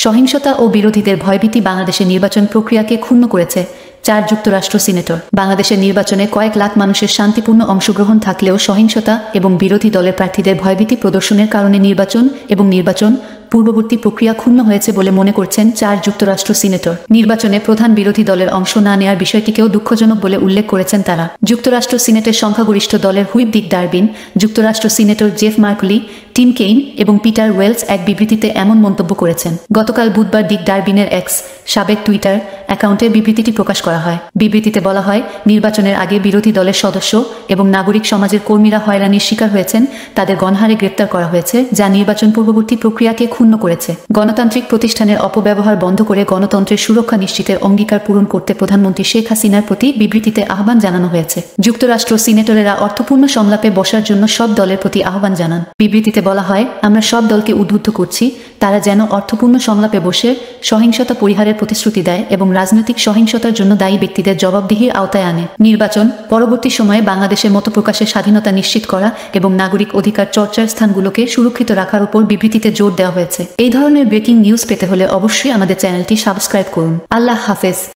সহিংসতা ও বিরোধীদের ভয়ভীতি বাংলাদেশের নির্বাচন প্রক্রিয়াকে ক্ষুণ্ণ করেছে। 4 যুক্তরাষ্ট্র সিনেটর। বাংলাদেশের নির্বাচনে কয়েক লাখ মানুষের শান্তিপূর্ণ অংশগ্রহণ থাকলেও সহিংসতা এবং বিরোধী দলের প্রার্থীদের ভয়ভীতি প্রদর্শনের কারণে নির্বাচন পূর্ববর্তী প্রক্রিয়া ক্ষুণ্ণ হয়েছে বলে মনে করছেন 4 যুক্তরাষ্ট্র সিনেটর। নির্বাচনে প্রধান বিরোধী দলের অংশ না নেয়ার বিষয়টিকেও দুঃখজনক বলে উল্লেখ করেছেন তারা। যুক্তরাষ্ট্র সিনেটের সংখ্যাগরিষ্ঠ দলের হুইপ ডিক ডারবিন, যুক্তরাষ্ট্র senator Jeff markedly, team Kane এবং পিটার ওয়েলস এক বিবৃতিতে এমন মন্তব্য করেছেন। গতকাল বুধবার ডিক ডারবিনের এক্স সাবেক টুইটার অ্যাকাউন্টে বিবৃতিটি প্রকাশ করা হয়। বিবৃতিতে বলা হয়, নির্বাচনের আগে বিরোধী দলের সদস্য এবং নাগরিক সমাজের কর্মীরা হয়রানির শিকার হয়েছেন, তাদের গণহারে গ্রেপ্তার করা হয়েছে, যা নির্বাচন পূর্ববর্তী প্রক্রিয়াকে ক্ষুণ্ণ করেছে। গণতান্ত্রিক প্রতিষ্ঠানের অপব্যবহার বন্ধ করে গণতন্ত্রের সুরক্ষা নিশ্চিতের অঙ্গীকার পূরণ করতে প্রধানমন্ত্রী শেখ হাসিনার প্রতি বিবৃতিতে আহ্বান জানানো হয়েছে। যুক্তরাষ্ট্র সিনেটরেরা অর্থপূর্ণ সংলাপে বসার জন্য সব দলের প্রতি আহ্বান জানান। বিবৃতিতে বলা হয়, আমরা সব দলকে উদ্বুদ্ধ করছি তারা যেন অর্থপূর্ণ সংলাপে বসে সহিংসতা পরিহারের প্রতিশ্রুতি দেয় এবং রাজনৈতিক সহিংসতার জন্য দায়ী ব্যক্তিদের জবাবদিহির আওতায় আনে। নির্বাচন পরবর্তী সময়ে বাংলাদেশের মত প্রকাশের স্বাধীনতা নিশ্চিত করা এবং নাগরিক অধিকার চর্চার স্থানগুলোকে সুরক্ষিত রাখার উপর বিবৃতিতে জোর দেওয়া হয়েছে। এই ধরনের ব্রেকিং নিউজ পেতে হলে অবশ্যই আমাদের চ্যানেলটি সাবস্ক্রাইব করুন। আল্লাহ হাফেজ।